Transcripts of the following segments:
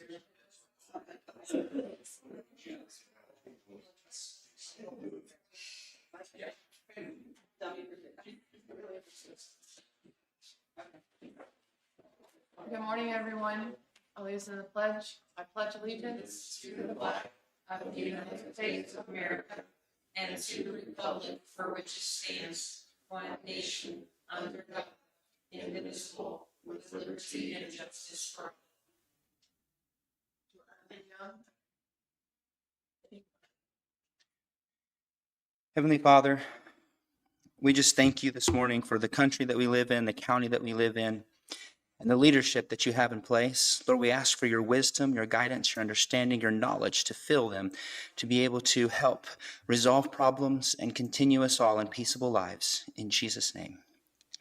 Good morning, everyone. I'll lead us in the pledge. I pledge allegiance to the flag of the United States of America and to the republic for which it stands, one nation, under God, indivisible, with liberty and justice for all. Heavenly Father, we just thank you this morning for the country that we live in, the county that we live in, and the leadership that you have in place. Lord, we ask for your wisdom, your guidance, your understanding, your knowledge to fill them, to be able to help resolve problems and continue us all in peaceable lives. In Jesus' name,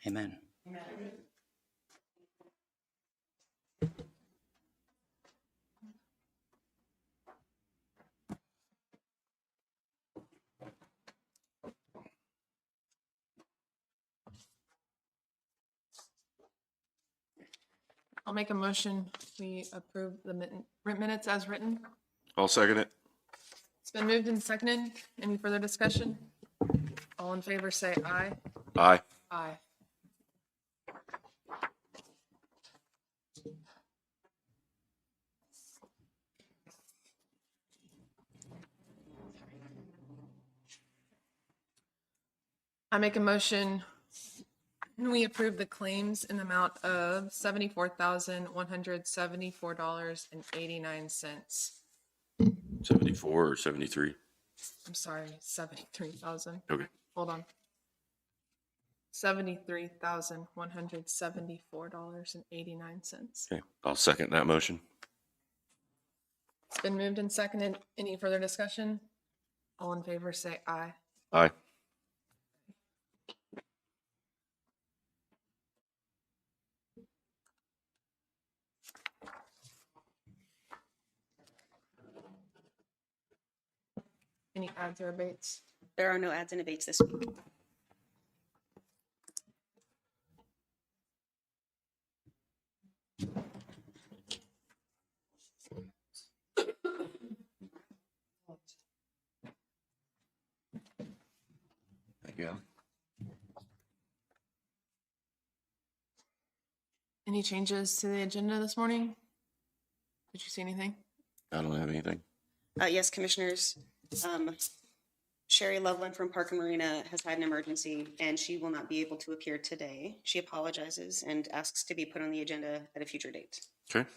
amen. Amen. I'll make a motion. We approve the minutes as written. I'll second it. It's been moved and seconded. Any further discussion? All in favor say aye. Aye. Aye. I make a motion. We approve the claims in the amount of $74,174.89. 74 or 73? I'm sorry, 73,000. Okay. Hold on. $73,174.89. Okay. I'll second that motion. It's been moved and seconded. Any further discussion? All in favor say aye. Aye. Any adds or abates? There are no adds and abates this week. Thank you. Any changes to the agenda this morning? Did you see anything? I don't have anything. Yes, Commissioners. Sherry Loveland from Park and Marina has had an emergency and she will not be able to appear today. She apologizes and asks to be put on the agenda at a future date. Okay.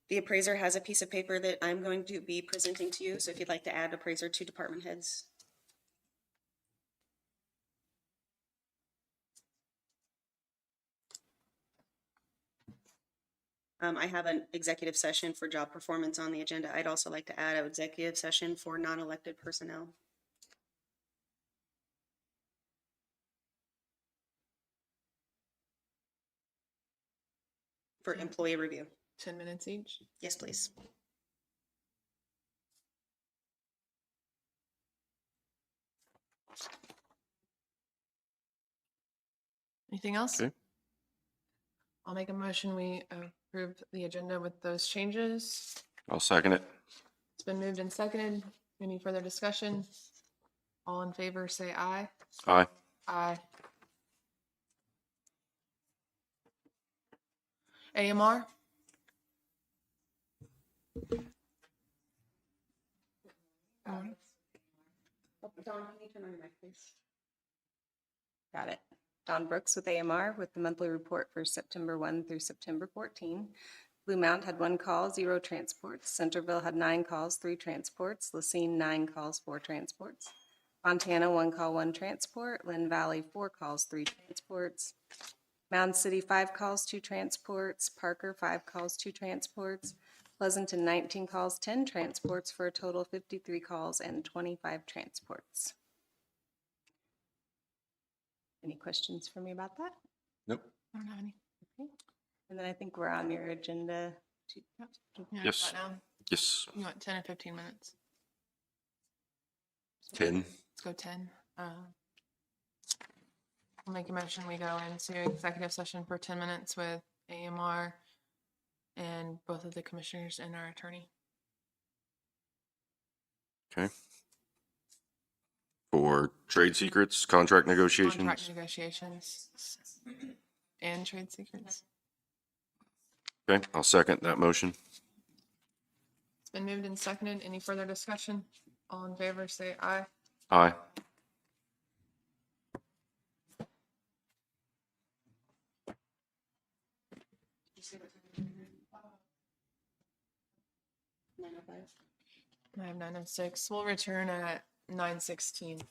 The appraiser has a piece of paper that I'm going to be presenting to you. So if you'd like to add appraiser to department heads. I have an executive session for job performance on the agenda. I'd also like to add an executive session for non-elected personnel. For employee review. 10 minutes each. Yes, please. Anything else? Okay. I'll make a motion. We approve the agenda with those changes. I'll second it. It's been moved and seconded. Any further discussion? All in favor say aye. Aye. Aye. AMR? Dawn, can you turn on your mic, please? Got it. Dawn Brooks with AMR with the monthly report for September 1 through September 14. Blue Mound had 1 call, 0 transports. Centerville had 9 calls, 3 transports. Lacine 9 calls, 4 transports. Fontana 1 call, 1 transport. Linn Valley 4 calls, 3 transports. Mound City 5 calls, 2 transports. Parker 5 calls, 2 transports. Pleasanton 19 calls, 10 transports for a total of 53 calls and 25 transports. Any questions for me about that? Nope. I don't have any. Okay. And then I think we're on your agenda. Yeah, Yes. got down. Yes. You want 10 or 15 minutes? 10. Let's go 10. I'll make a motion. We go into executive session for 10 minutes with AMR and both of the commissioners and our attorney. Okay. For trade secrets, contract negotiations. Contract negotiations and trade secrets. Okay, I'll second that motion. It's been moved and seconded. Any further discussion? All in favor, say aye. Aye. I have 9:06. We'll return at 9:16.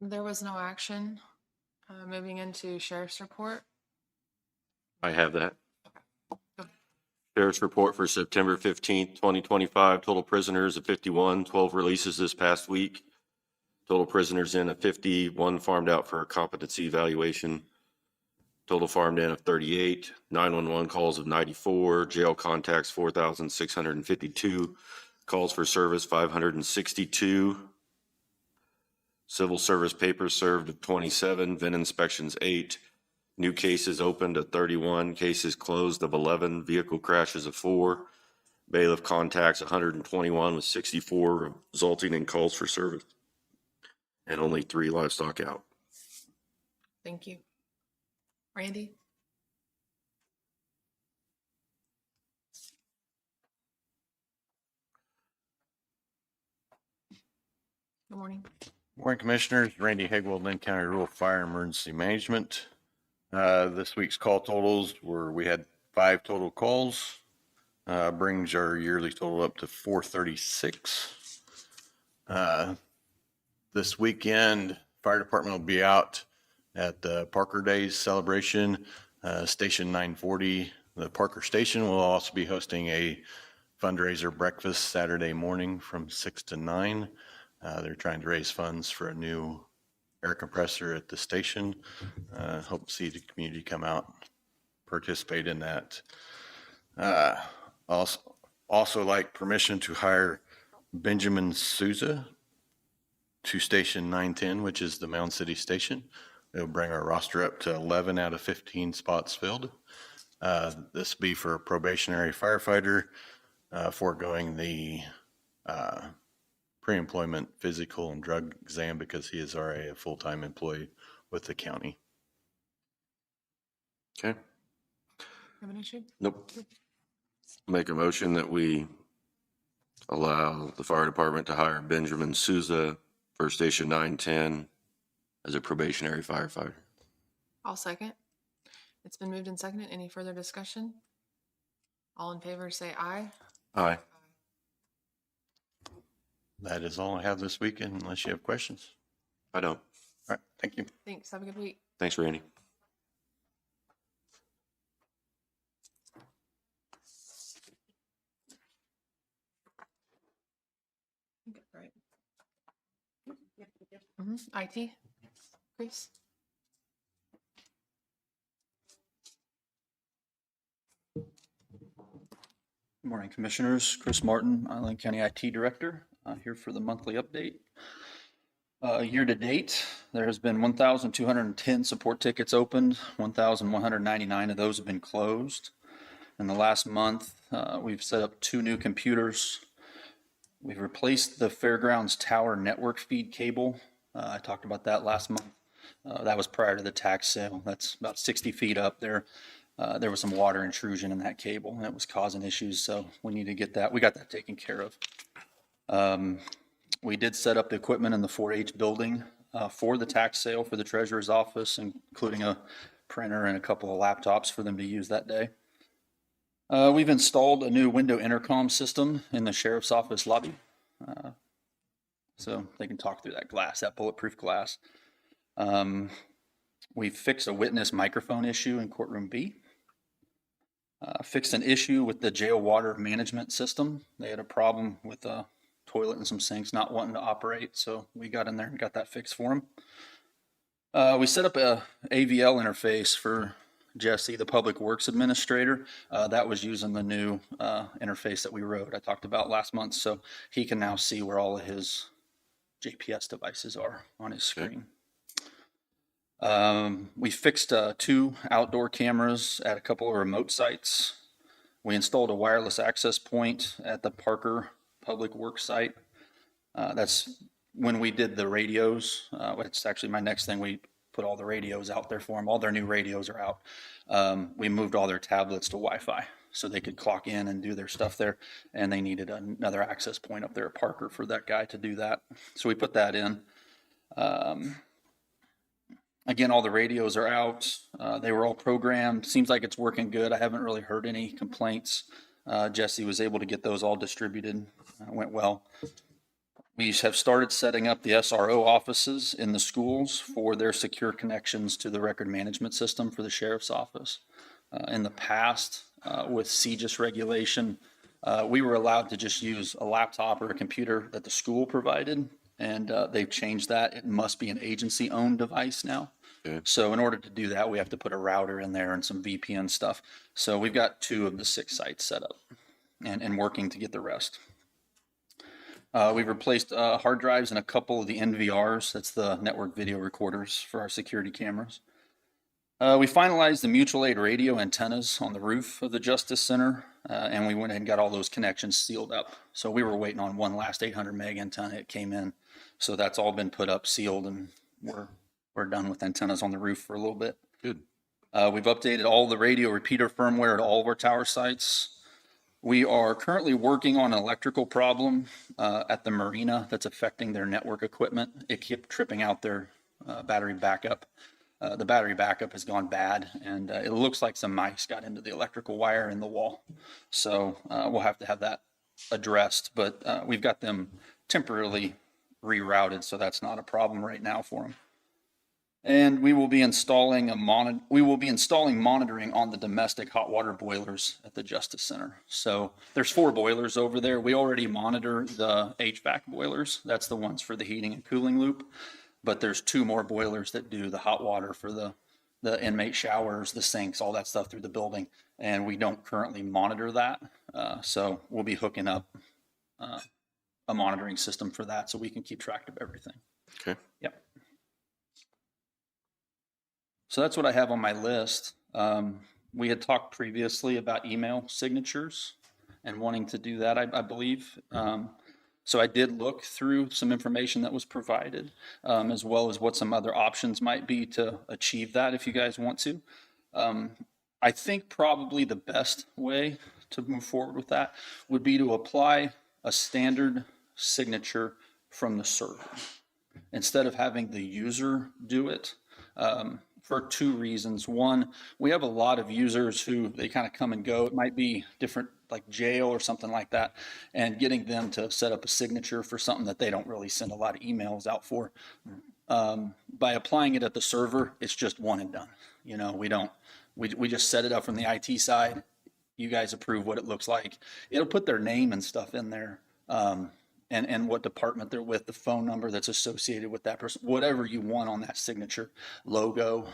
There was no action. Moving into sheriff's report. I have that. Go. Sheriff's report for September 15th, 2025. Total prisoners of 51, 12 releases this past week. Total prisoners in of 50, 1 farmed out for a competency evaluation. Total farmed in of 38, 911 calls of 94, jail contacts 4,652, calls for service 562, civil service papers served of 27, VIN inspections 8, new cases opened of 31, cases closed of 11, vehicle crashes of 4, bailiff contacts 121 with 64 resulting in calls for service, and only 3 livestock out. Thank you. Randy? Good morning. Morning, Commissioners. Randy Hegwell, Linn County Rural Fire and Emergency Management. This week's call totals were, we had 5 total calls. Brings our yearly total up to 436. This weekend, fire department will be out at the Parker Days celebration, Station 940. The Parker Station will also be hosting a fundraiser breakfast Saturday morning from 6 to 9. They're trying to raise funds for a new air compressor at the station. Hope to see the community come out, participate in that. Also like permission to hire Benjamin Souza to Station 910, which is the Mound City Station. It'll bring our roster up to 11 out of 15 spots filled. This will be for a probationary firefighter, foregoing the pre-employment physical and drug exam because he is already a full-time employee with the county. Okay. Have an issue? Nope. Make a motion that we allow the fire department to hire Benjamin Souza for Station 910 as a probationary firefighter. I'll second. It's been moved and seconded. Any further discussion? All in favor, say aye. Aye. That is all I have this weekend, unless you have questions. I don't. All right, thank you. Thanks. Have a good week. Thanks, Randy. Okay, right. IT, Chris? Good morning, Commissioners. Chris Martin, Linn County IT Director, here for the monthly update. Year to date, there has been 1,210 support tickets opened. 1,199 of those have been closed. In the last month, we've set up 2 new computers. We've replaced the Fairgrounds Tower network feed cable. I talked about that last month. That was prior to the tax sale. That's about 60 feet up there. There was some water intrusion in that cable and it was causing issues. So we need to get that. We got that taken care of. We did set up the equipment in the 4-H building for the tax sale for the treasurer's office, including a printer and a couple of laptops for them to use that day. We've installed a new window intercom system in the sheriff's office lobby. So they can talk through that glass, that bulletproof glass. We fixed a witness microphone issue in courtroom B. Fixed an issue with the jail water management system. They had a problem with a toilet and some sinks not wanting to operate, so we got in there and got that fixed for them. We set up a AVL interface for Jesse, the Public Works Administrator. That was using the new interface that we wrote, I talked about last month, so he can now see where all of his JPS devices are on his screen. We fixed 2 outdoor cameras at a couple of remote sites. We installed a wireless access point at the Parker Public Works site. That's when we did the radios. It's actually my next thing. We put all the radios out there for them. All their new radios are out. We moved all their tablets to Wi-Fi so they could clock in and do their stuff there. And they needed another access point up there at Parker for that guy to do that. So we put that in. Again, all the radios are out. They were all programmed. Seems like it's working good. I haven't really heard any complaints. Jesse was able to get those all distributed. Went well. We have started setting up the SRO offices in the schools for their secure connections to the record management system for the sheriff's office. In the past, with CJIS regulation, we were allowed to just use a laptop or a computer that the school provided, and they've changed that. It must be an agency-owned device now. Okay. So in order to do that, we have to put a router in there and some VPN stuff. So we've got 2 of the 6 sites set up and working to get the rest. We've replaced hard drives in a couple of the NVRs. That's the network video recorders for our security cameras. We finalized the mutual aid radio antennas on the roof of the Justice Center, and we went ahead and got all those connections sealed up. So we were waiting on one last 800 meg antenna. It came in. So that's all been put up, sealed, and we're done with antennas on the roof for a little bit. Good. We've updated all the radio repeater firmware at all of our tower sites. We are currently working on an electrical problem at the marina that's affecting their network equipment. It kept tripping out their battery backup. The battery backup has gone bad, and it looks like some mice got into the electrical wire in the wall. So we'll have to have that addressed, but we've got them temporarily rerouted, so that's not a problem right now for them. And we will be installing monitoring on the domestic hot water boilers at the Justice Center. So there's 4 boilers over there. We already monitor the HVAC boilers. That's the ones for the heating and cooling loop. But there's 2 more boilers that do the hot water for the inmate showers, the sinks, all that stuff through the building. And we don't currently monitor that. So we'll be hooking up a monitoring system for that so we can keep track of everything. Okay. Yep. So that's what I have on my list. We had talked previously about email signatures and wanting to do that, I believe. So I did look through some information that was provided, as well as what some other options might be to achieve that if you guys want to. I think probably the best way to move forward with that would be to apply a standard signature from the server instead of having the user do it. For 2 reasons. One, we have a lot of users who they kind of come and go. It might be different, like jail or something like that, and getting them to set up a signature for something that they don't really send a lot of emails out for. By applying it at the server, it's just one and done. You know, we just set it up from the IT side. You guys approve what it looks like. It'll put their name and stuff in there. And what department they're with, the phone number that's associated with that person, whatever you want on that signature, logo,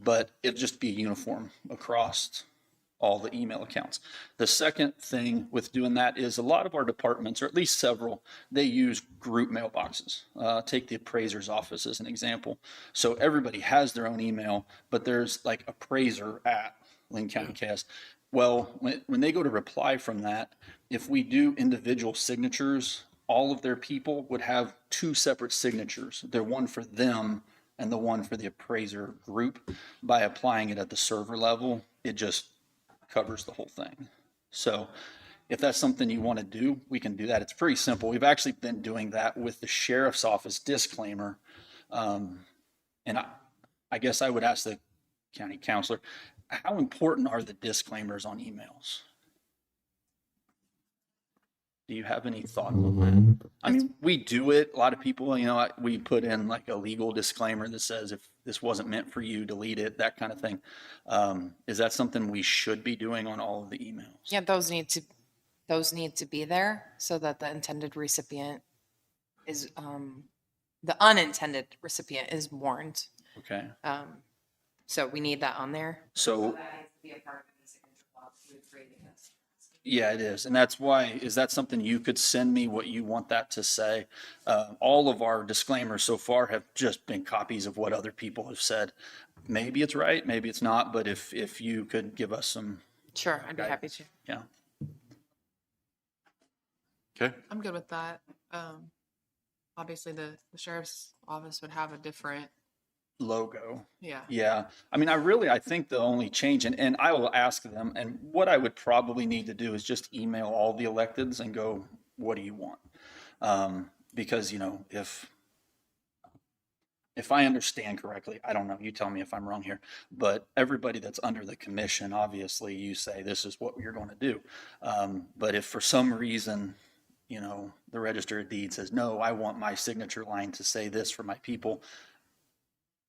but it'll just be uniform across all the email accounts. The second thing with doing that is a lot of our departments, or at least several, they use group mailboxes. Take the appraiser's office as an example. So everybody has their own email, but there's like appraiser at Linn County KS. Well, when they go to reply from that, if we do individual signatures, all of their people would have 2 separate signatures. They're one for them and the one for the appraiser group. By applying it at the server level, it just covers the whole thing. So if that's something you want to do, we can do that. It's pretty simple. We've actually been doing that with the sheriff's office disclaimer. And I guess I would ask the county counselor, how important are the disclaimers on emails? Do you have any thoughts on that? I mean, we do it. A lot of people, you know, we put in like a legal disclaimer that says if this wasn't meant for you, delete it, that kind of thing. Is that something we should be doing on all of the emails? Yeah, those need to be there so that the intended recipient is, the unintended recipient is warned. Okay. So we need that on there. So that needs to be a part of the signature block with creating this. yeah, it is. And that's why, is that something you could send me what you want that to say? All of our disclaimers so far have just been copies of what other people have said. Maybe it's right, maybe it's not, but if you could give us some, Sure, I'd be happy to. yeah. Okay. I'm good with that. Obviously the sheriff's office would have a different, Logo. yeah. Yeah. I mean, I think the only change, and I will ask them, and what I would probably need to do is just email all the electeds and go, what do you want? Because, you know, if I understand correctly, I don't know, you tell me if I'm wrong here, but everybody that's under the commission, obviously you say this is what you're going to do. But if for some reason, you know, the Register of Deeds says, no, I want my signature line to say this for my people.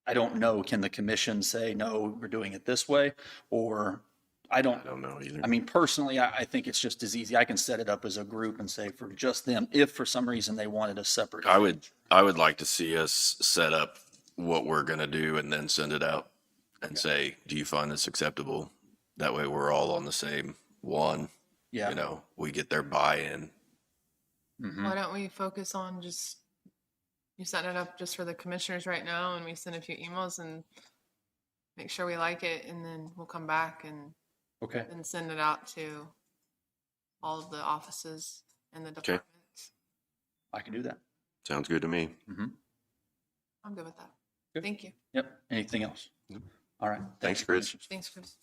I don't know, can the commission say, no, we're doing it this way? Or I don't know either. I mean, personally, I think it's just as easy. I can set it up as a group and say for just them, if for some reason they wanted a separate. I would like to see us set up what we're gonna do and then send it out and say, do you find this acceptable? That way we're all on the same one, Yeah. you know, we get their buy-in. Mhm. Why don't we focus on just, you setting it up just for the commissioners right now, and we send a few emails and make sure we like it, and then we'll come back and Okay, then send it out to all of the offices and the departments. I can do that. Sounds good to me. Mhm. I'm good with that. Good. Thank you. Yep. Anything else? Nope. All right. Thanks, you, Chris. Commissioners. Thanks, Chris.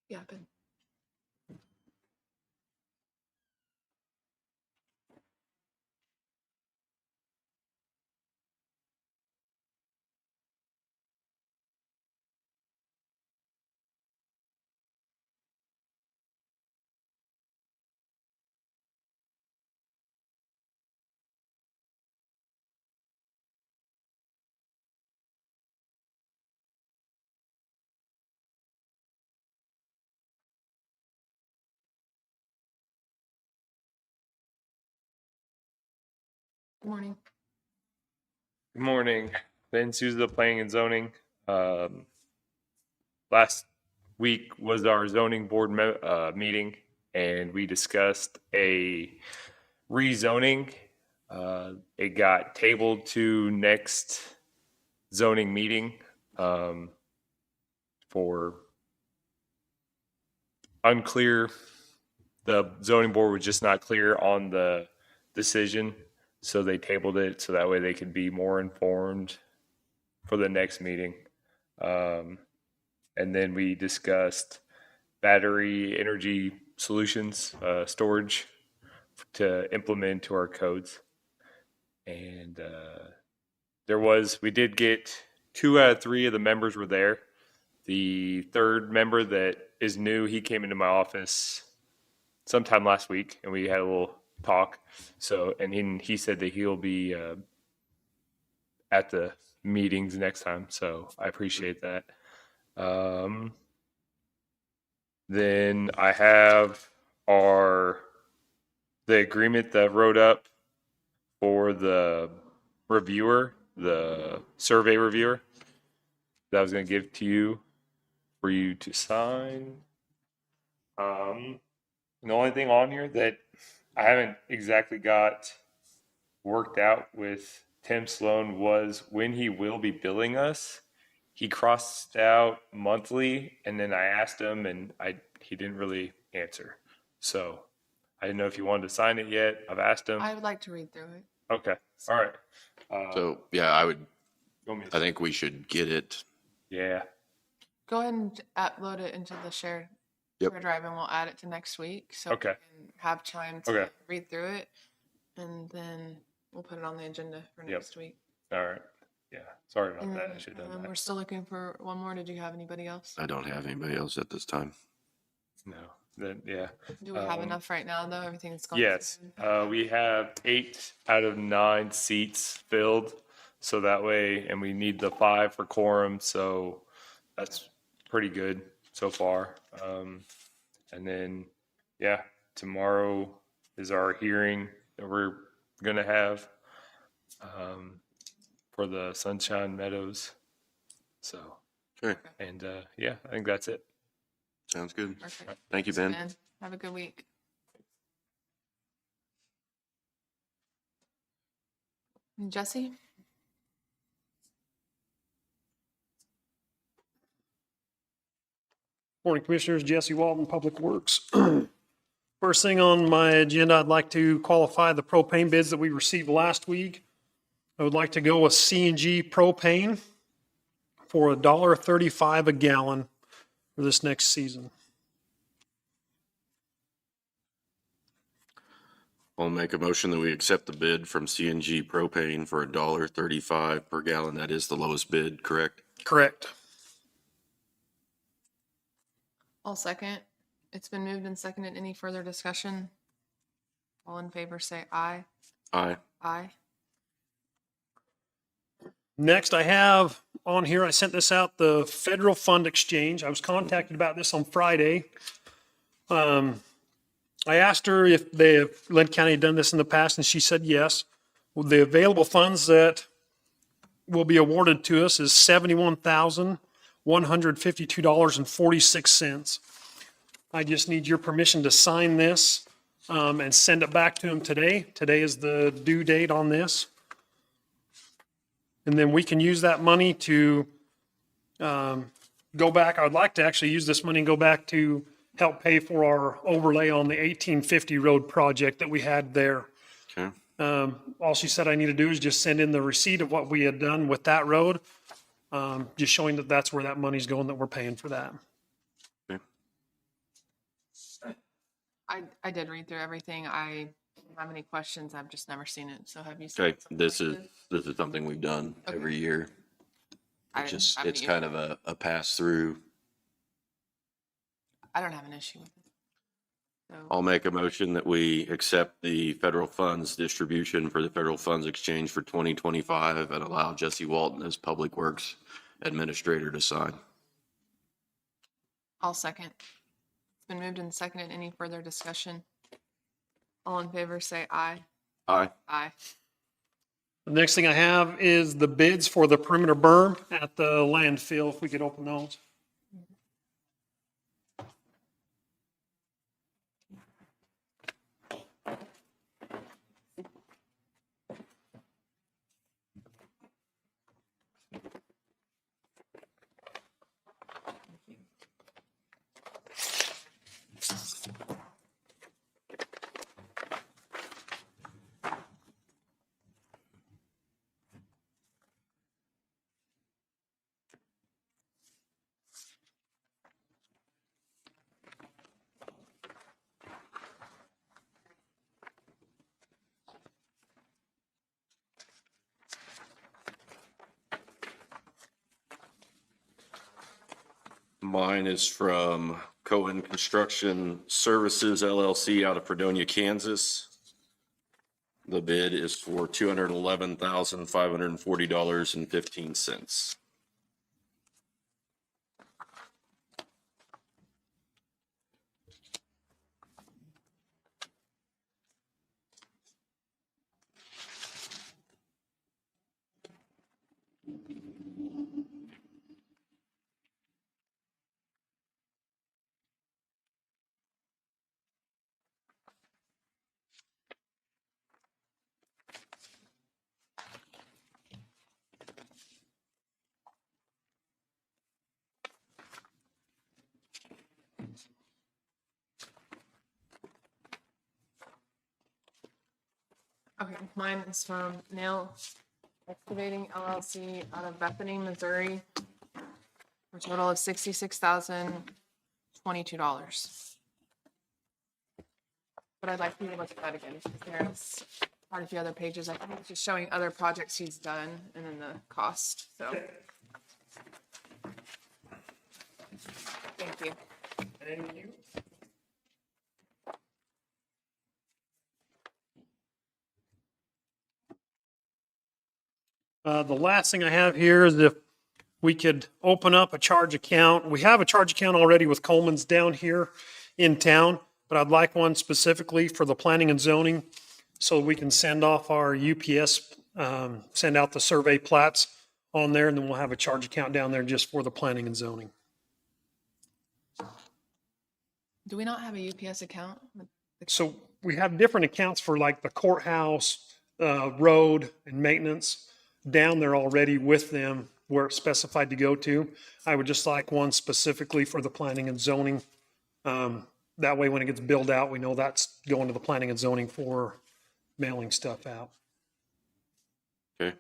Yeah, Ben. Good morning. Good morning. Ben Souza, Planning and Zoning. Last week was our zoning board meeting, and we discussed a rezoning. It got tabled to next zoning meeting for unclear. The zoning board was just not clear on the decision, so they tabled it so that way they could be more informed for the next meeting. And then we discussed battery energy solutions, storage to implement to our codes. And we did get 2 out of 3 of the members were there. The third member that is new, he came into my office sometime last week and we had a little talk. So, and he said that he'll be at the meetings next time. So I appreciate that. Then I have the agreement that wrote up for the reviewer, the survey reviewer, that I was going to give to you for you to sign. The only thing on here that I haven't exactly got worked out with Tim Sloan was when he will be billing us. He crossed out monthly, and then I asked him, and he didn't really answer. So I didn't know if you wanted to sign it yet. I've asked him. I would like to read through it. Okay, all right. So, yeah, you want me to I think we should get it. Yeah. Go ahead and upload it into the shared drive, and we'll add it to next week. So Okay. we can have time to Okay. read through it, and then we'll put it on the agenda for next week. All right. Yeah. Sorry about And that. I then, should have done we're that. still looking for one more. Did you have anybody else? I don't have anybody else at this time. No. Then, yeah. Do we have Um, enough right now, though? Everything's going Yes. good? We have 8 out of 9 seats filled. So that way, and we need the 5 for quorum. So that's pretty good so far. And then, yeah, tomorrow is our hearing that we're going to have for the Sunshine Meadows. So, Okay, and yeah, I think that's it. sounds good. Perfect. Thank you, Thanks, Ben. Have a good week. And Jesse? Morning, Commissioners. Jesse Walton, Public Works. First thing on my agenda, I'd like to qualify the propane bids that we received last week. I would like to go with C&G propane for $1.35 a gallon for this next season. I'll make a motion that we accept the bid from CNG Propane for $1.35 per gallon. That is the lowest bid, correct? Correct. I'll second. It's been moved and seconded. Any further discussion? All in favor, say aye. Aye. Aye. Next, I have on here, I sent this out, the federal fund exchange. I was contacted about this on Friday. I asked her if Linn County had done this in the past, and she said yes. Well, the available funds that will be awarded to us is $71,152.46. I just need your permission to sign this and send it back to him today. Today is the due date on this. And then we can use that money to go back. I'd like to actually use this money and go back to help pay for our overlay on the 1850 road project that we had there. Okay. All she said I need to do is just send in the receipt of what we had done with that road, just showing that that's where that money's going, that we're paying for that. Okay. I did read through everything. I don't have any questions. I've just never seen it. So have you seen Okay, it? this is something we've done Okay. every year. I It's didn't just, have an it's kind issue. of a pass-through. I don't have an issue with it. So, I'll make a motion that we accept the federal funds distribution for the federal funds exchange for 2025 and allow Jesse Walton as Public Works Administrator to sign. I'll second. It's been moved and seconded. Any further discussion? All in favor, say aye. Aye. Aye. The next thing I have is the bids for the perimeter berm at the landfill, if we could open those. Mine is from Cohen Construction Services LLC out of Fredonia, Kansas. The bid is for $211,540.15. Okay, mine is from Nail Excavating LLC out of Bethany, Missouri, for a total of $66,022. But I'd like you to look at that again, because there's quite a few other pages. I think it's just showing other projects he's done and then the cost, so. Thank you. Thank you. The last thing I have here is if we could open up a charge account. We have a charge account already with Coleman's down here in town, but I'd like one specifically for the planning and zoning so we can send off our UPS, send out the survey plats on there, and then we'll have a charge account down there just for the planning and zoning. Do we not have a UPS account? So we have different accounts for like the courthouse, road and maintenance down there already with them where it's specified to go to. I would just like one specifically for the planning and zoning. That way when it gets billed out, we know that's going to the planning and zoning for mailing stuff out. Okay,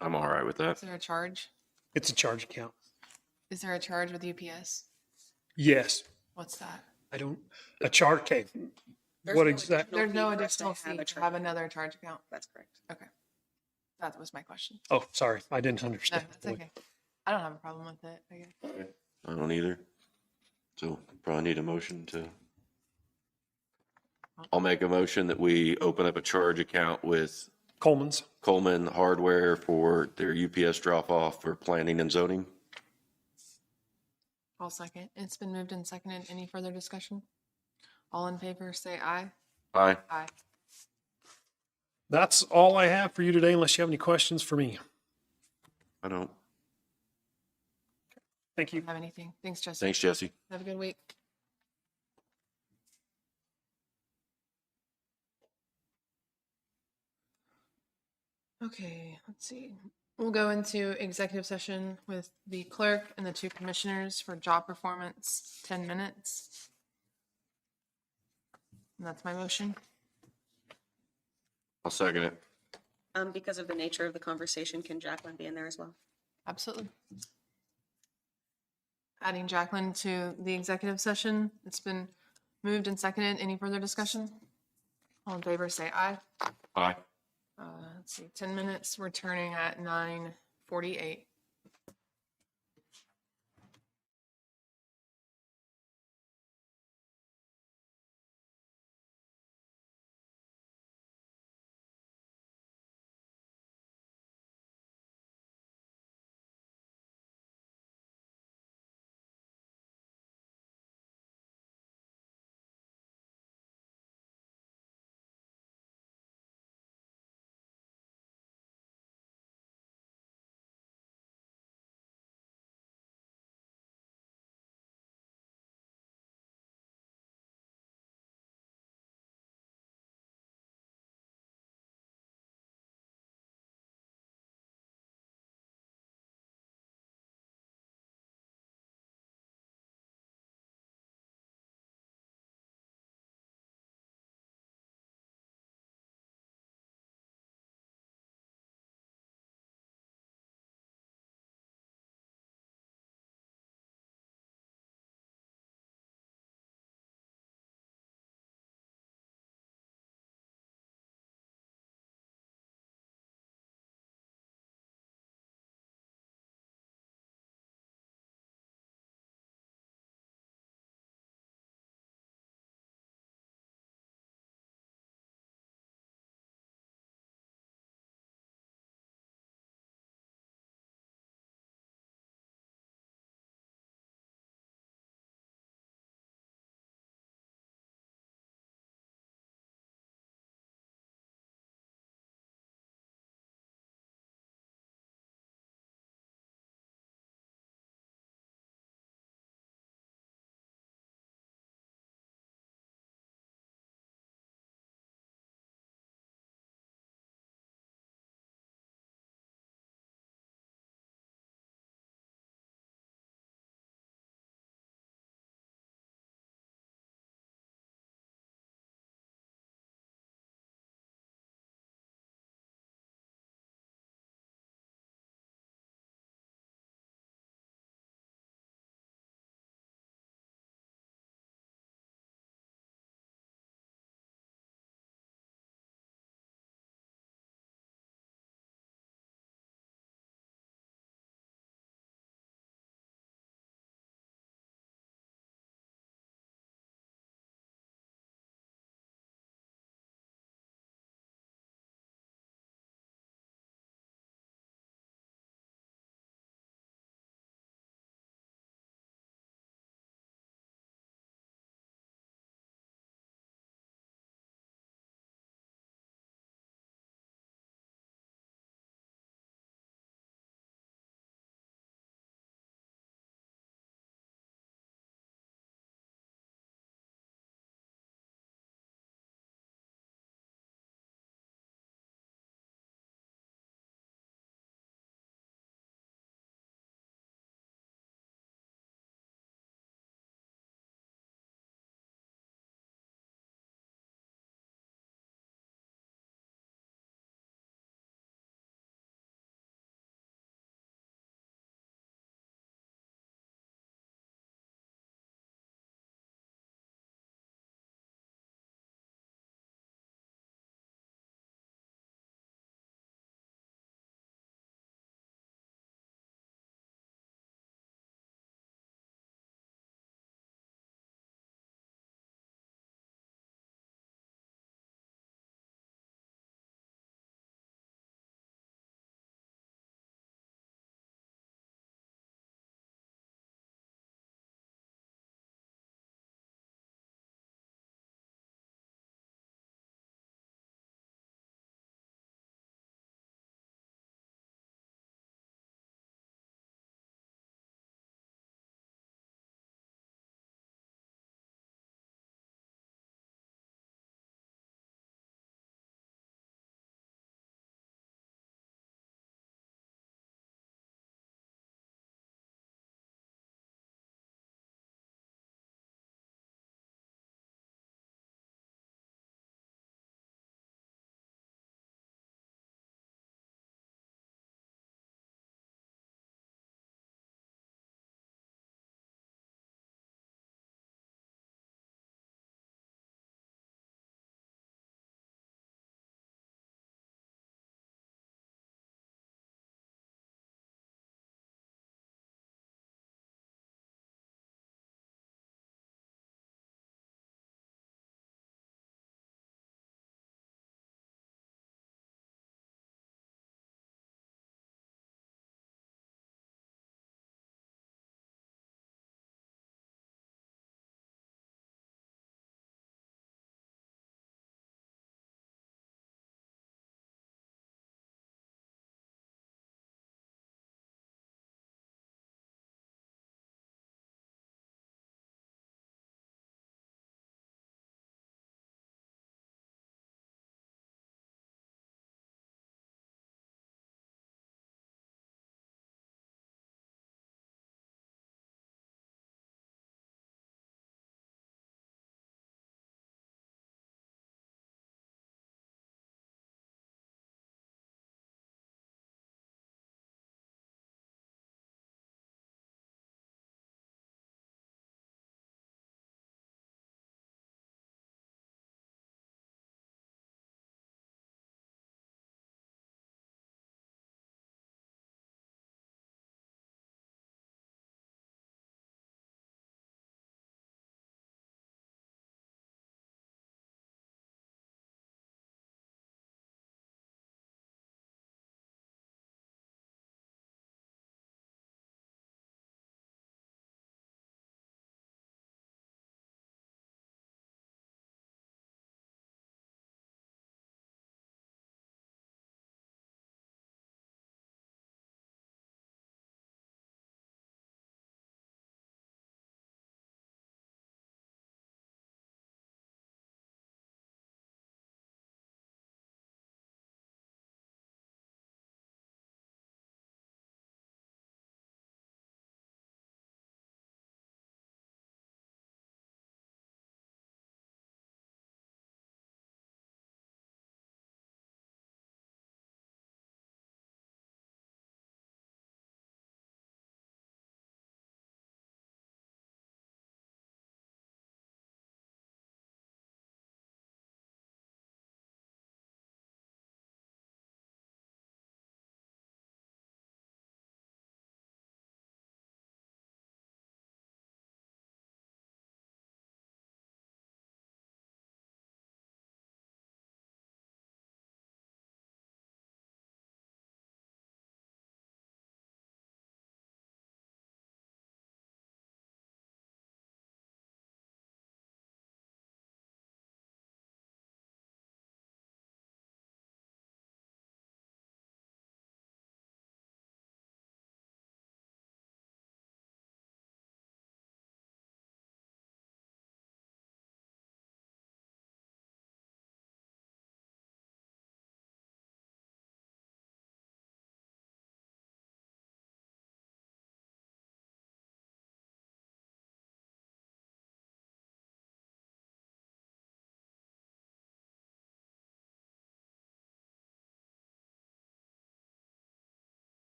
I'm all right with that. Is there a charge? It's a charge account. Is there a charge with UPS? Yes, What's that? I don't, a charge, okay. There's What no exactly? There's no fee for us to additional have fee a to charge have account. another charge account. That's correct. Okay. That was my question. Oh, sorry, I didn't No, understand. that's okay. I don't have a problem with it, I guess. I don't either. So probably need a motion to. I'll make a motion that we open up a charge account with Coleman's. Coleman Hardware for their UPS drop-off for planning and zoning. I'll second. It's been moved and seconded. Any further discussion? All in favor, say aye. Aye. Aye. That's all I have for you today, unless you have any questions for me. I don't. Thank you. Have anything? Thanks, Jesse. Thanks, Jesse. Have a good week. Okay, let's see. We'll go into executive session with the clerk and the two commissioners for job performance, 10 minutes. And that's my motion. I'll second it. Because of the nature of the conversation, can Jacqueline be in there as well? Absolutely. Adding Jacqueline to the executive session. It's been moved and seconded. Any further discussion? All in favor, say aye. Aye. Let's see, 10 minutes, returning at 9:48.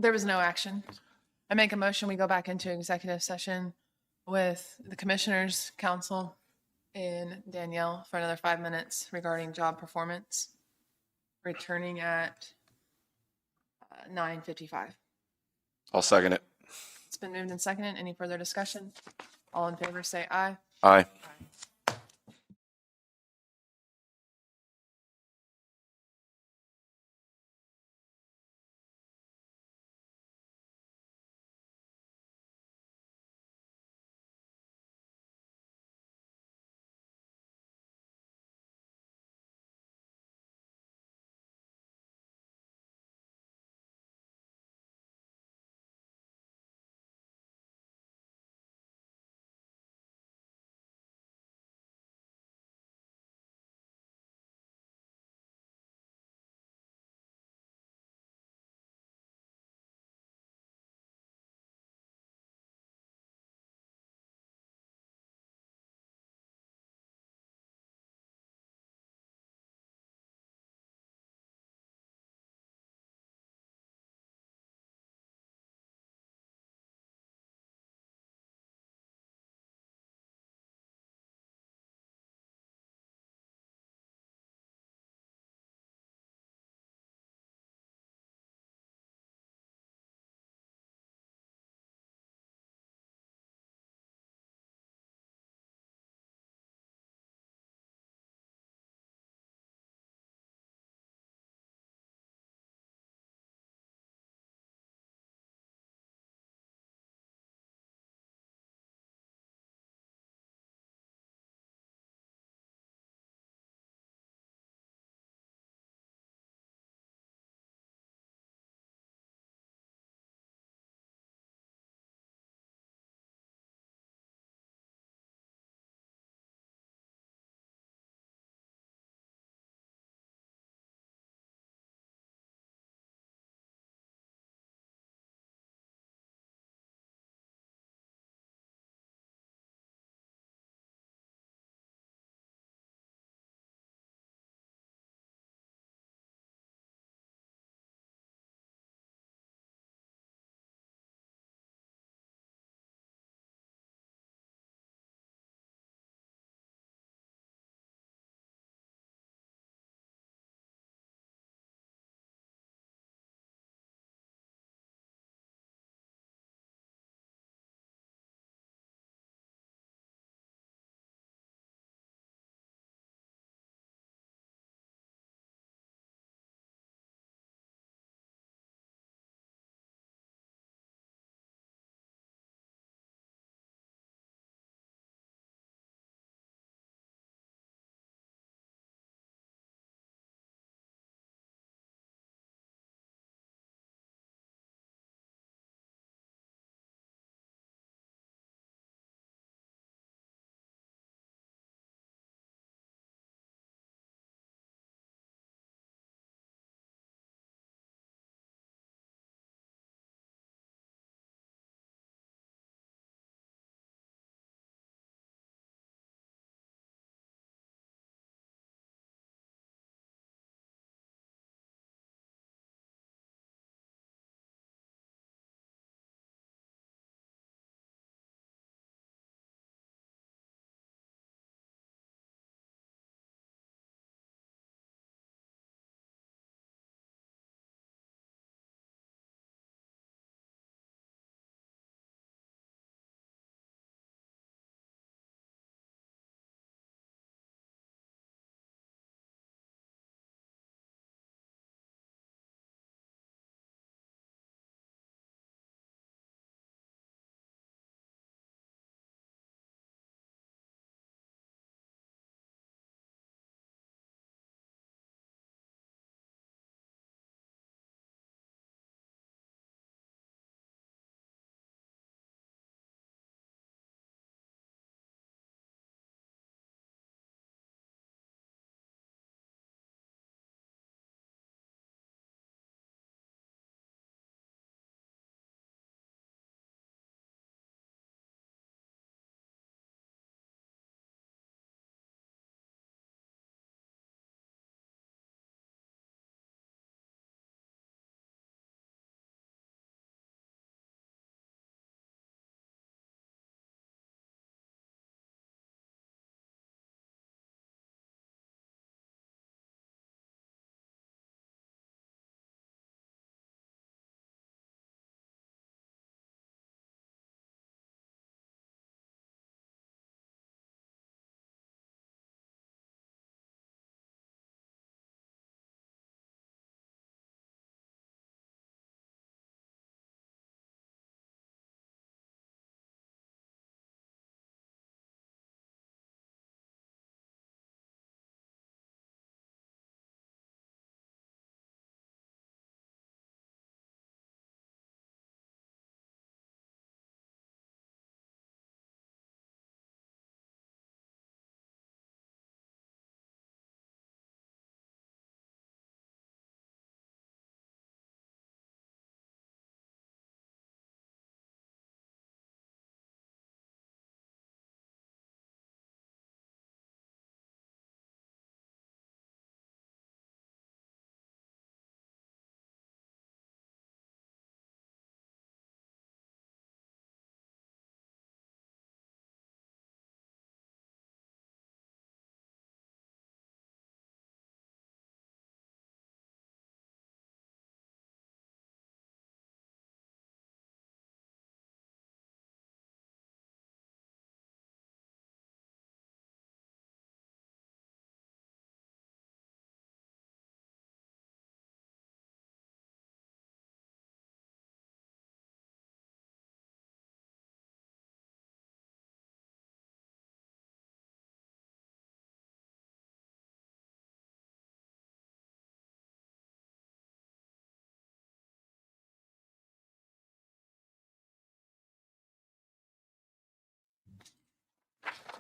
There was no action. I make a motion, we go back into executive session with the Commissioners, Council, and Danielle for another 5 minutes regarding job performance, returning at 9:55. I'll second it. It's been moved and seconded. Any further discussion? All in favor, say aye. Aye.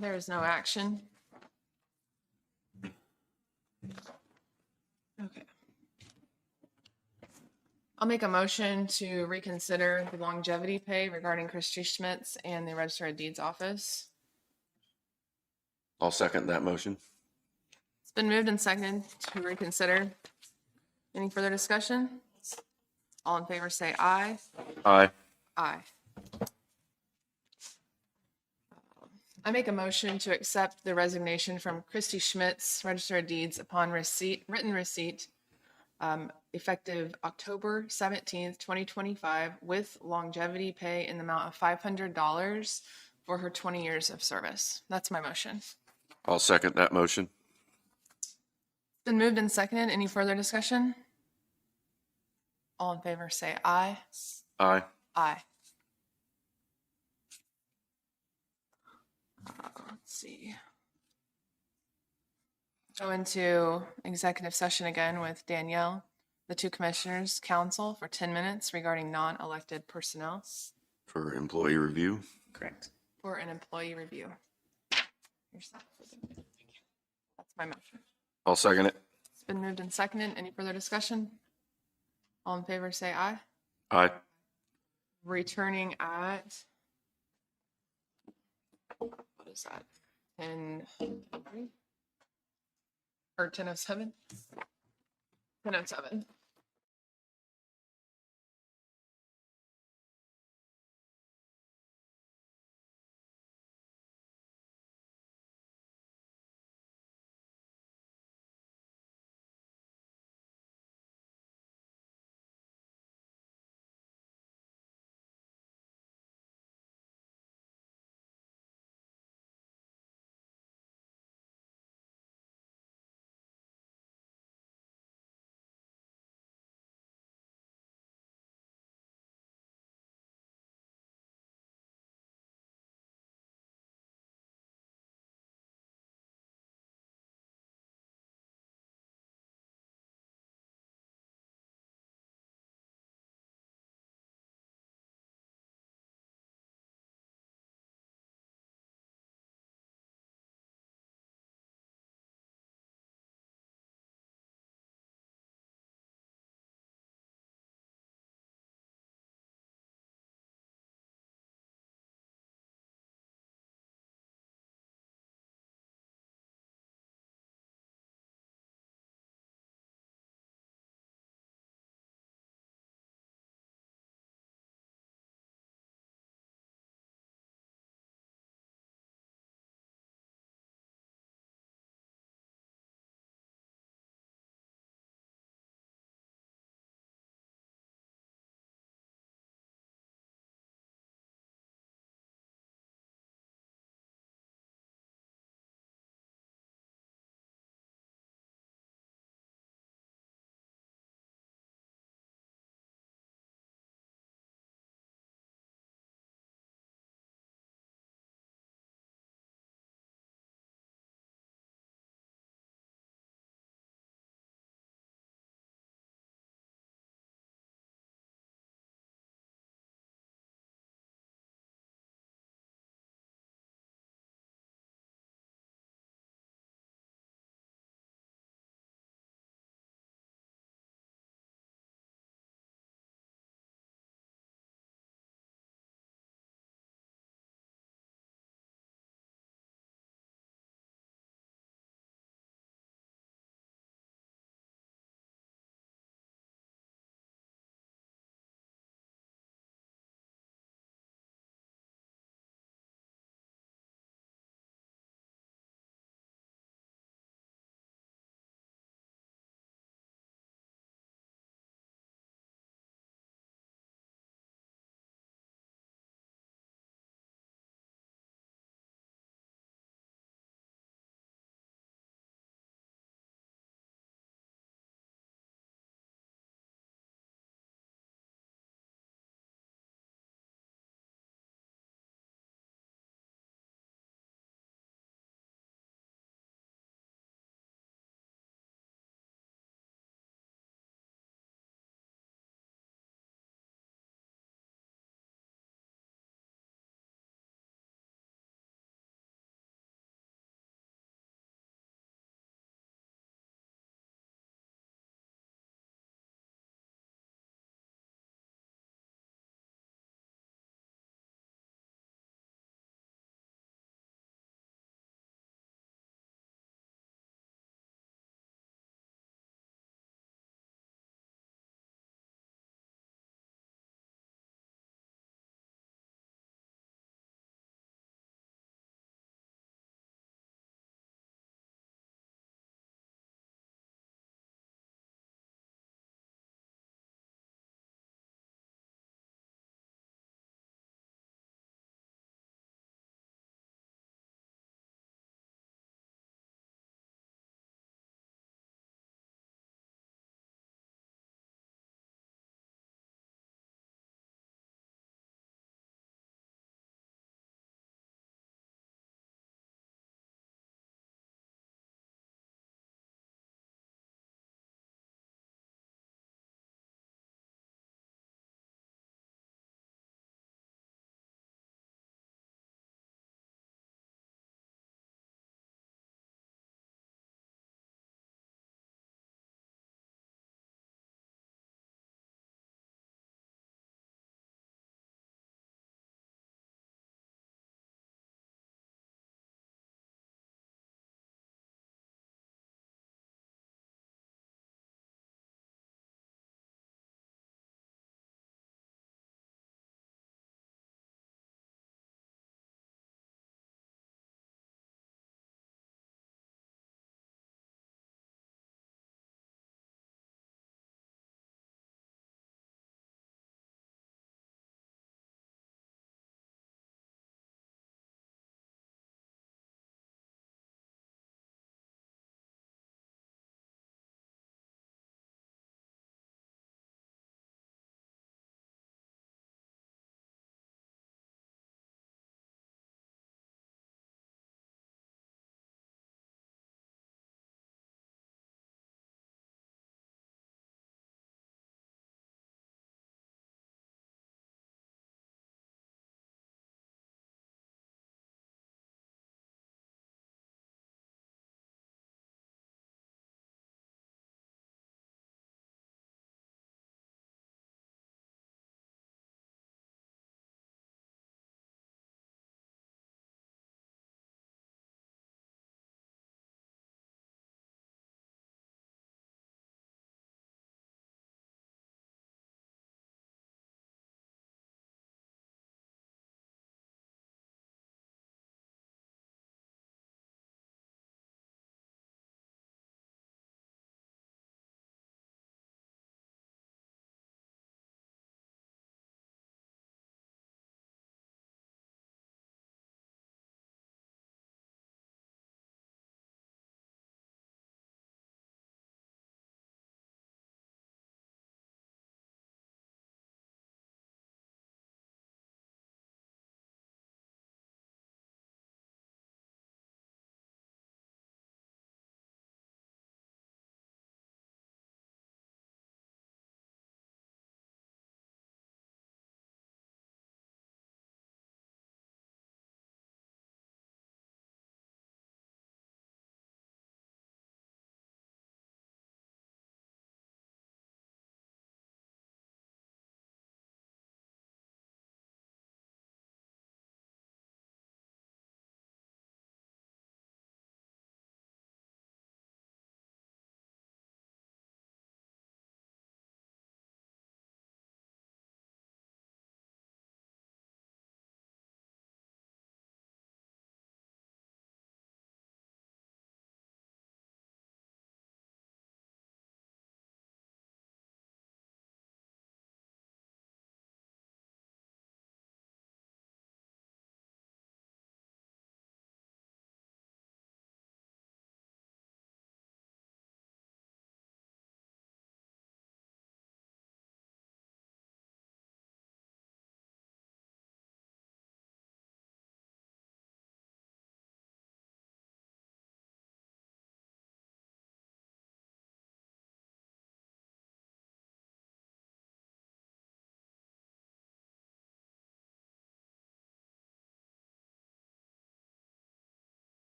There is no action. Okay. I'll make a motion to reconsider the longevity pay regarding Christy Schmitz and the Register of Deeds office. I'll second that motion. It's been moved and seconded to reconsider. Any further discussion? All in favor say aye. Aye. Aye. I make a motion to accept the resignation from Christy Schmitz, Register of Deeds, upon written receipt, effective October 17th, 2025, with longevity pay in the amount of $500 for her 20 years of service. That's my motion. I'll second that motion. Been moved and seconded. Any further discussion? All in favor say aye. Aye. Aye. Let's see. Go into executive session again with Danielle, the two commissioners, council for 10 minutes regarding non-elected personnel For employee review. Correct. for an employee review. Yourself. That's my motion. I'll second it. It's been moved and seconded. Any further discussion? All in favor say aye. Aye. Returning at, what is that? 10, or 10:07? 10:07.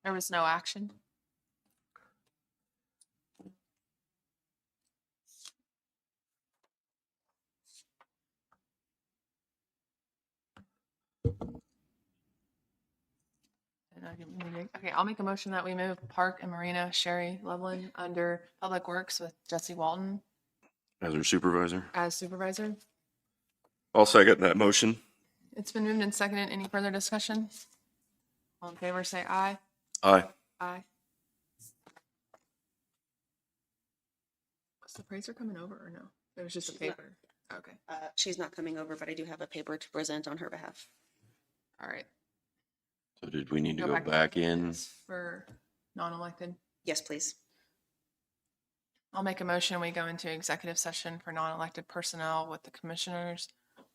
There was no action. Okay, I'll make a motion that we move Park and Marina Sherry Loveland under Public Works with Jesse Walton As our supervisor. as supervisor. I'll second that motion. It's been moved and seconded. Any further discussion? All in favor, say aye. Aye. Aye. Was the appraiser coming over or no? It was just a She's not. paper. Okay, She's not coming over, but I do have a paper to present on her behalf. all right. So did we need to Go go back to back in? For non-elected. Yes, please. I'll make a motion. We go into executive session for non-elected personnel with the commissioners,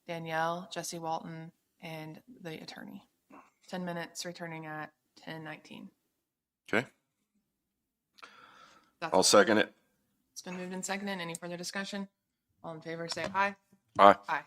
Danielle, Jesse Walton, and the attorney. 10 minutes, returning at 10:19. Okay, That's- I'll second it. It's been moved and seconded. Any further discussion? All in favor, say aye. Aye. Aye.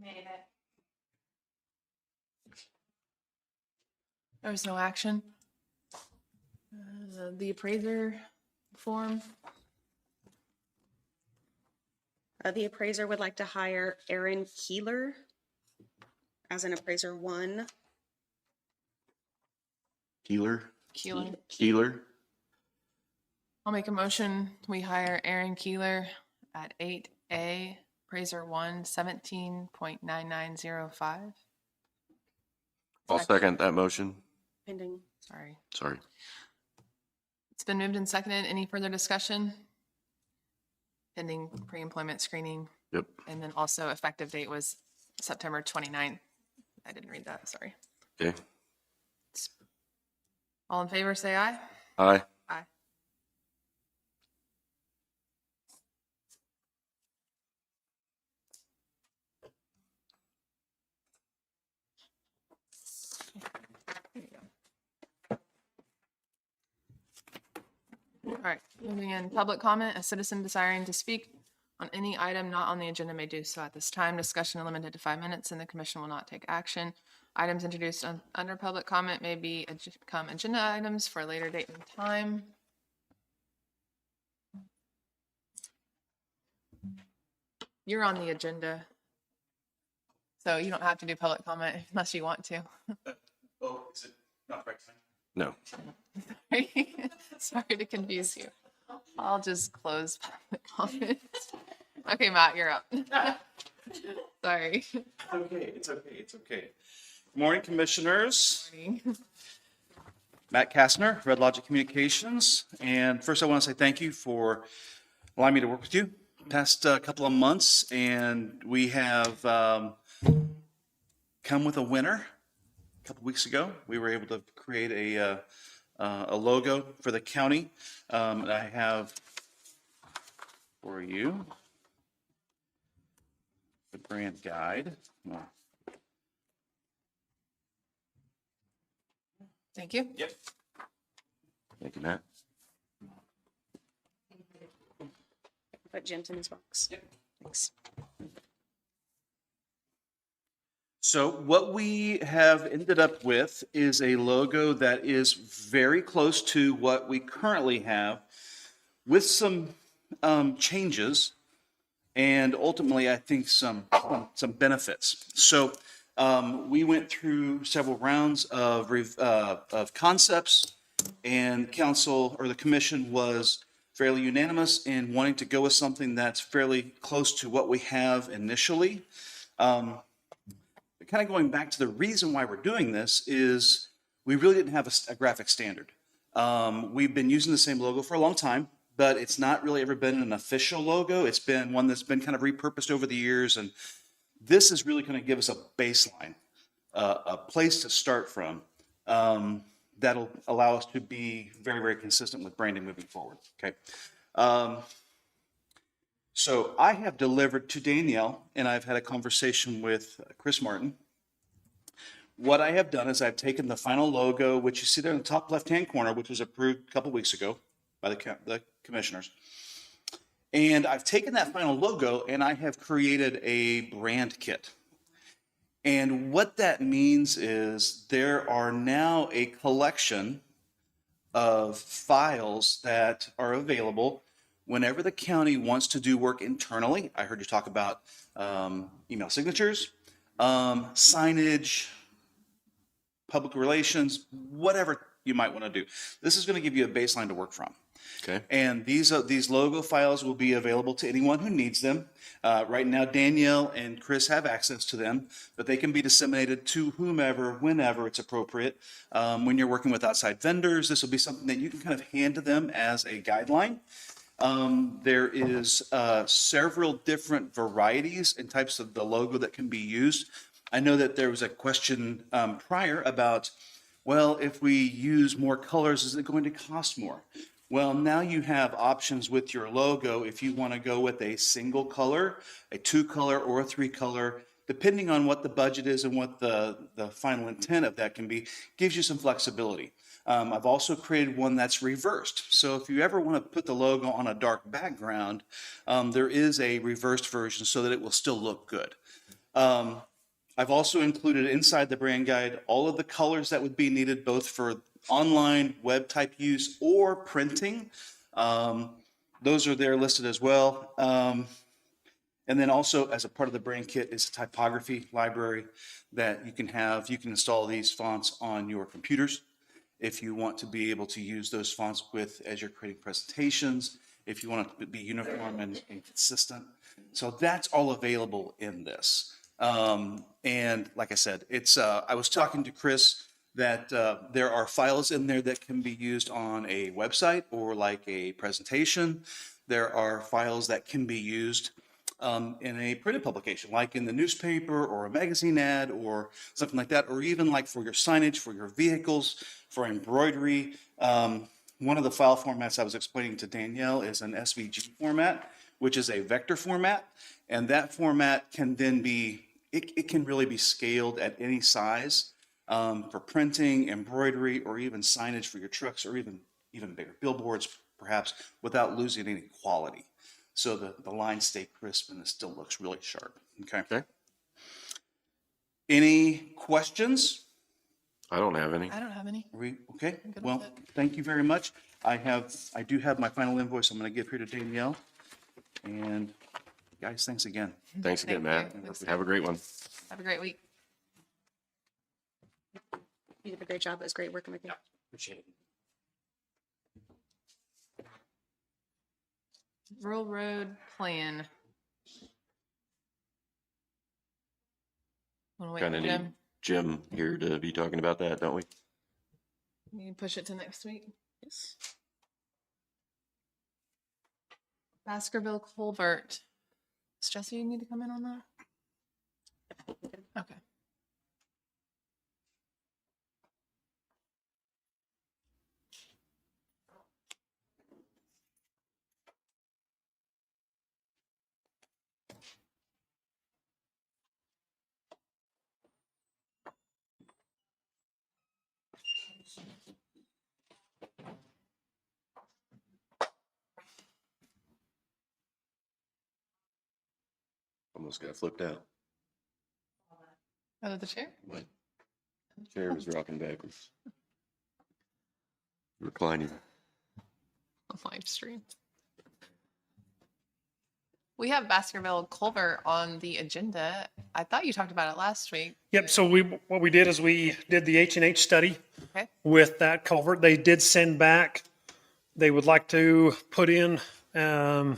Made it. There was no action. The appraiser form. The appraiser would like to hire Aaron Keeler as an appraiser one. Keeler? Keeler. I'll make a motion. We hire Aaron Keeler at 8A, appraiser 1, 17.9905. I'll second that motion. Pending. Sorry. It's been moved and seconded. Any further discussion? Pending pre-employment screening. Yep. And then also effective date was September 29th. I didn't read that, sorry. Okay. All in favor, say aye. Aye. Aye. There you go. All right, moving in, public comment. A citizen desiring to speak on any item not on the agenda may do so at this time. Discussion limited to 5 minutes, and the commission will not take action. Items introduced under public comment may become agenda items for a later date and time. You're on the agenda, so you don't have to do public comment unless you want to. Oh, is it not right time? No. Sorry to confuse you. I'll just close public comment. Okay, Matt, you're up. Sorry. It's okay. Good morning, commissioners. Morning. Matt Kastner, Red Logic Communications. And first I want to say thank you for allowing me to work with you past couple of months. And we have come with a winner. A couple weeks ago, we were able to create a logo for the county. And I have for you the brand guide. Thank you. Yep. Thank you, Matt. Put Jim's in his box. Yep. Thanks. So what we have ended up with is a logo that is very close to what we currently have, with some changes and ultimately I think some benefits. So we went through several rounds of concepts, and council or the commission was fairly unanimous in wanting to go with something that's fairly close to what we have initially. Kind of going back to the reason why we're doing this is we really didn't have a graphic standard. We've been using the same logo for a long time, but it's not really ever been an official logo. It's been one that's been kind of repurposed over the years, and this is really going to give us a baseline, a place to start from that'll allow us to be very, very consistent with branding moving forward. Okay. So I have delivered to Danielle, and I've had a conversation with Chris Martin. What I have done is I've taken the final logo, which you see there in the top left-hand corner, which was approved a couple weeks ago by the commissioners. And I've taken that final logo and I have created a brand kit. And what that means is there are now a collection of files that are available whenever the county wants to do work internally. I heard you talk about email signatures, signage, public relations, whatever you might want to do. This is going to give you a baseline to work from. Okay. And these logo files will be available to anyone who needs them. Right now, Danielle and Chris have access to them, but they can be disseminated to whomever, whenever it's appropriate. When you're working with outside vendors, this will be something that you can kind of hand to them as a guideline. There is several different varieties and types of the logo that can be used. I know that there was a question prior about, well, if we use more colors, is it going to cost more? Well, now you have options with your logo if you want to go with a single color, a 2-color, or a 3-color, depending on what the budget is and what the final intent of that can be, gives you some flexibility. I've also created one that's reversed. So if you ever want to put the logo on a dark background, there is a reversed version so that it will still look good. I've also included inside the brand guide all of the colors that would be needed both for online web type use or printing. Those are there listed as well. And then also as a part of the brand kit is a typography library that you can have. You can install these fonts on your computers if you want to be able to use those fonts as you're creating presentations, if you want it to be uniform and consistent. So that's all available in this. And like I said, I was talking to Chris that there are files in there that can be used on a website or like a presentation. There are files that can be used in a printed publication, like in the newspaper or a magazine ad or something like that, or even like for your signage, for your vehicles, for embroidery. One of the file formats I was explaining to Danielle is an SVG format, which is a vector format. And that format can then it can really be scaled at any size for printing, embroidery, or even signage for your trucks, or even bigger billboards, perhaps, without losing any quality. So the lines stay crisp and it still looks really sharp. Okay. Any questions? I don't have any. I don't have any. Are we okay? good with Well, it. thank you very much. I do have my final invoice I'm going to give here to Danielle. And guys, thanks again. Thanks again, Thank Matt. you. Have a great one. Have a great week. You did a great job. It was great working with you. Appreciate it. Rural road plan. Want to wait Kind for of need Jim? Jim here to be talking about that, don't we? You can push it to next week. Yes. Baskerville Culvert. Does Jesse need to come in on that? Okay. Almost got flipped out. Out of the chair? My chair was rocking backwards. Reclining. Live stream. We have Baskerville Culvert on the agenda. I thought you talked about it last week. Yep, so what we did is we did the H&H study Okay. with that culvert. They did send back, they would like to put in an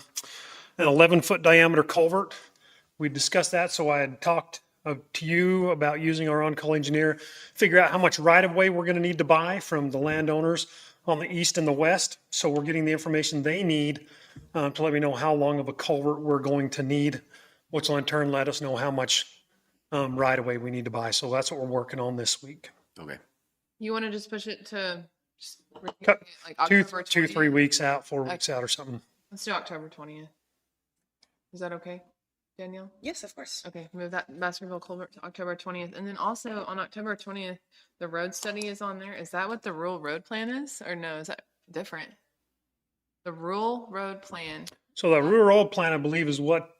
11-foot diameter culvert. We discussed that, so I had talked to you about using our on-call engineer, figure out how much right-of-way we're going to need to buy from the landowners on the east and the west. So we're getting the information they need to let me know how long of a culvert we're going to need, which will in turn let us know how much right-of-way we need to buy. So that's what we're working on this week. Okay. You want to just push it to just Cut like Two, October 3 20th? weeks out, 4 weeks out or something. Let's do October 20th. Is that okay, Danielle? Yes, of course. Okay, move that Baskerville Culvert to October 20th. And then also on October 20th, the road study is on there. Is that what the rural road plan is? Or no, is that different? The rural road plan. So the rural plan, I believe, is what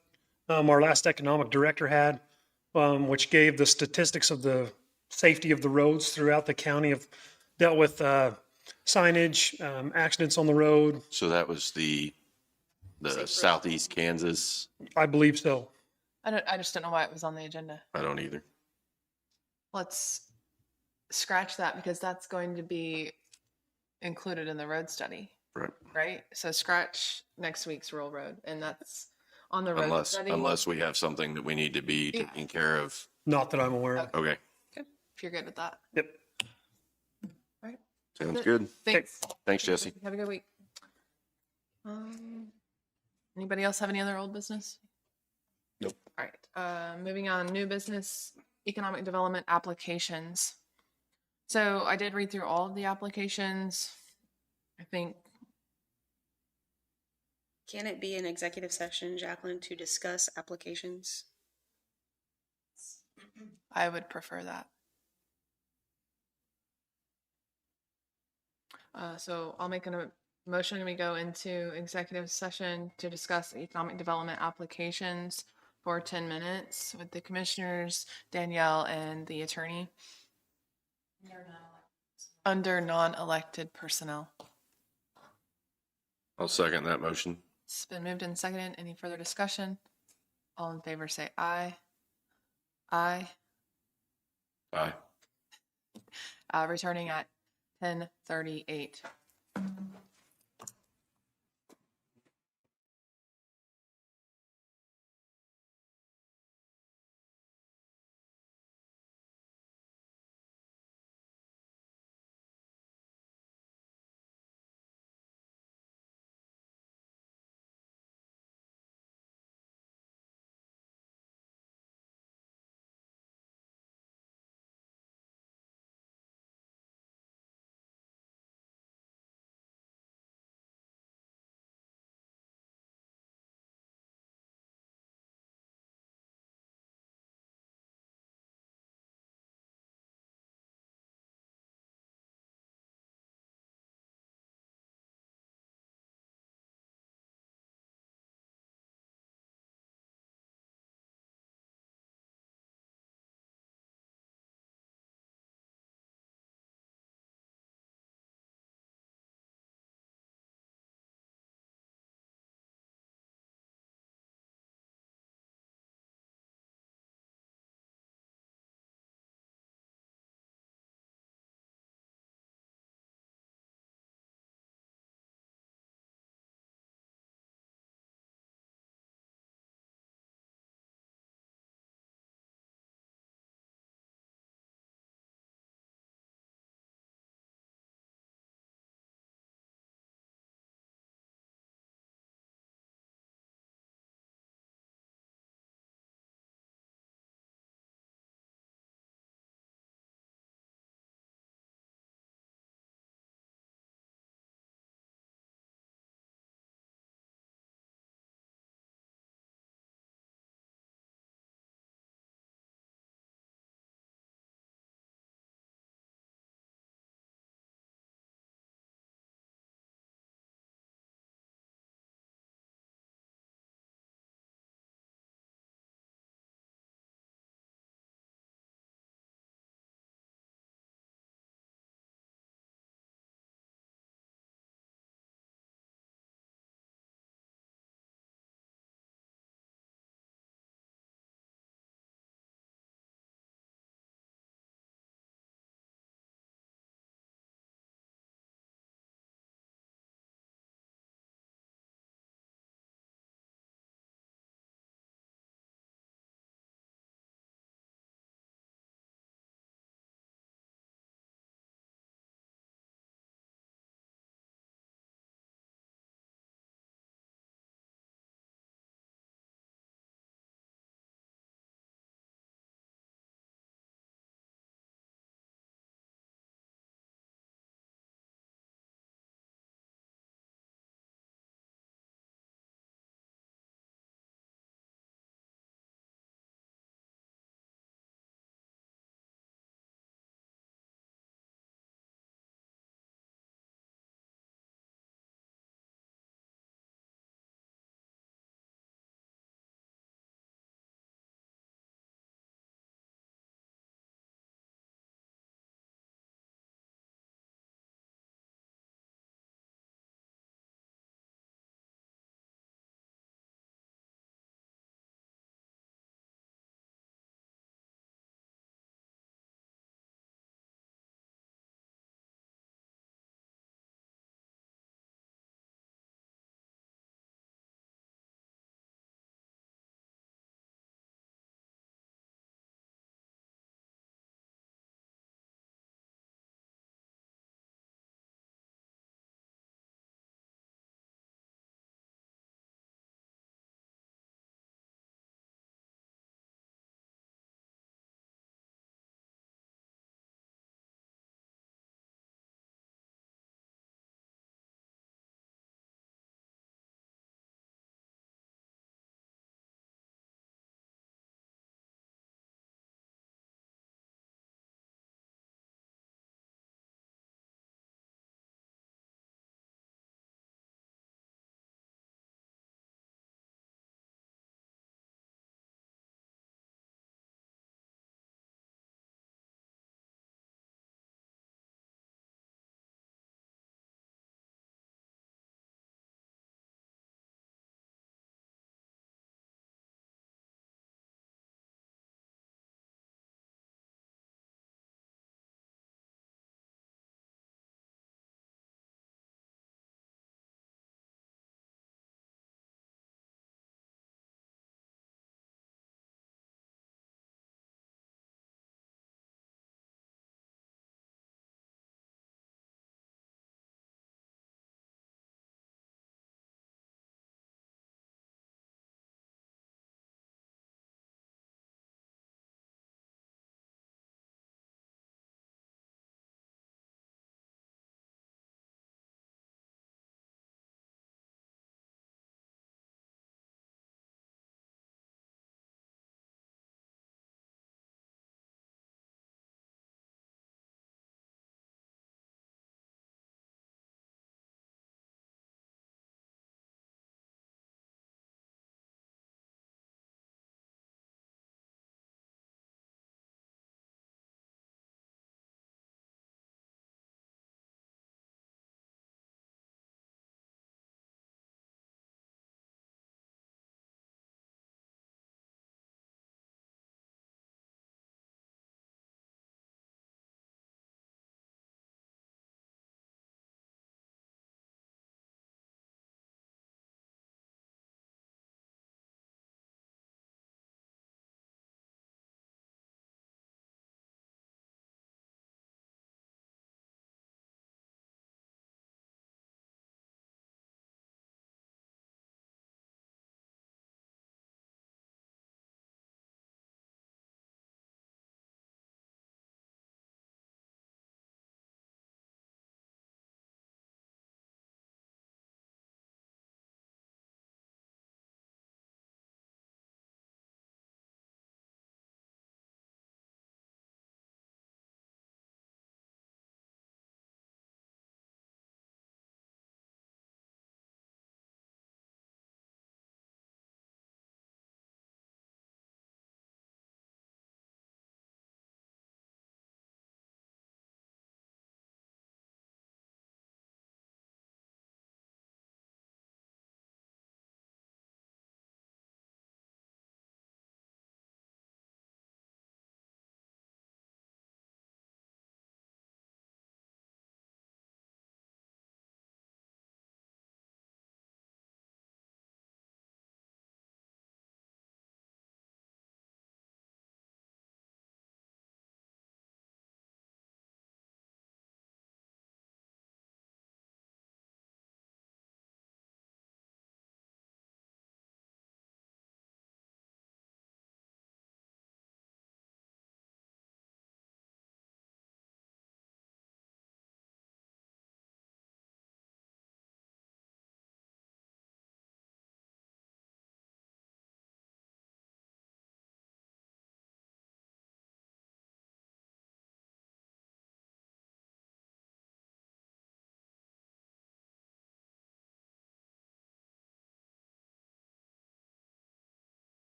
our last economic director had, which gave the statistics of the safety of the roads throughout the county, have dealt with signage, accidents on the road. So that was the southeast Kansas. I believe so. I just don't know why it was on the agenda. I don't either. Let's scratch that because that's going to be included in the road study, Right. right? So scratch next week's rural road, and that's on the road study. Unless we have something that we need to be Yeah. taking care of. Not that I'm aware of. Okay. If you're good with that. Yep. Right. Sounds good. Thanks. Thanks, Jesse. Have a good week. Anybody else have any other old business? Nope. All right. Moving on, new business, economic development applications. So I did read through all of the applications. I think Can it be an executive session, Jacqueline, to discuss applications? I would prefer that. So I'll make a motion and we go into executive session to discuss economic development applications for 10 minutes with the commissioners, Danielle, and the attorney. Under non-elected personnel. I'll second that motion. It's been moved and seconded. Any further discussion? All in favor say aye. Aye. Aye. Returning at 10:38.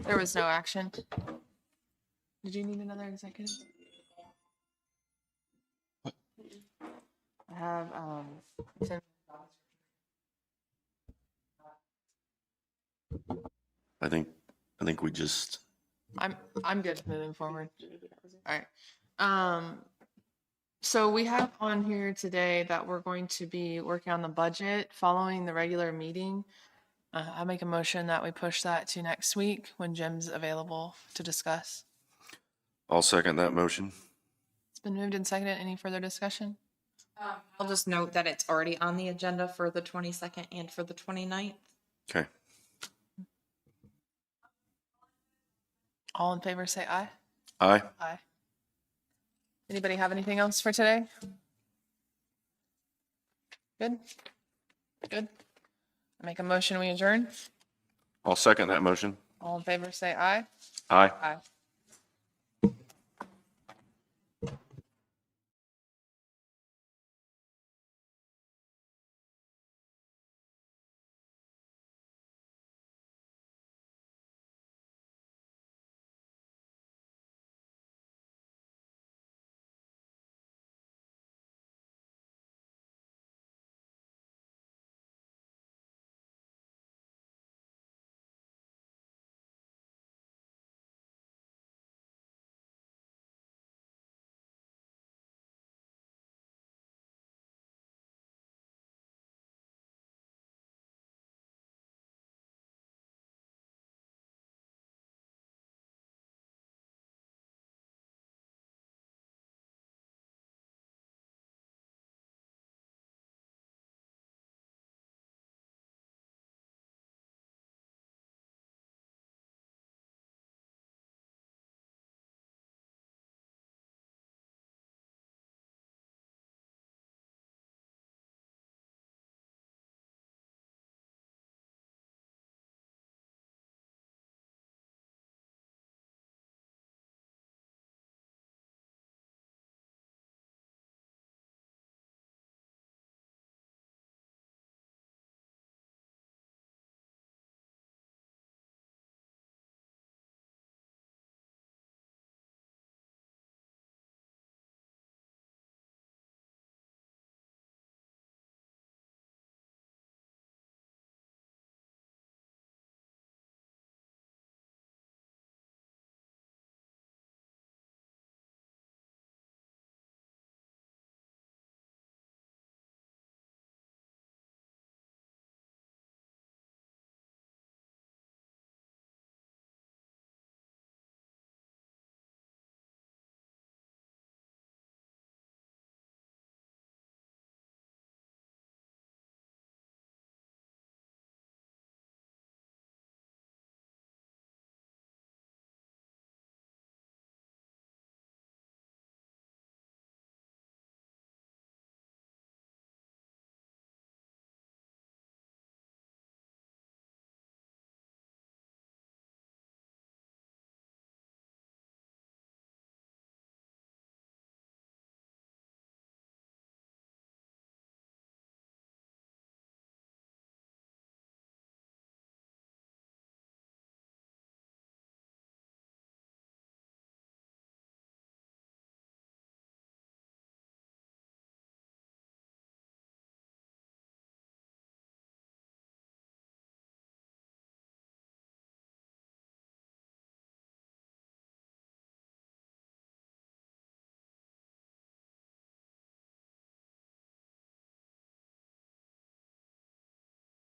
There was no action. Did you need another executive? I have, Tim- I think we just, I'm good moving forward. All right. So we have on here today that we're going to be working on the budget following the regular meeting. I make a motion that we push that to next week when Jim's available to discuss. I'll second that motion. It's been moved and seconded. Any further discussion? I'll just note that it's already on the agenda for the 22nd and for the 29th. Okay. All in favor, say aye. Aye. Aye. Anybody have anything else for today? Good? Good. I make a motion, we adjourn. I'll second that motion. All in favor, say aye. Aye. Aye.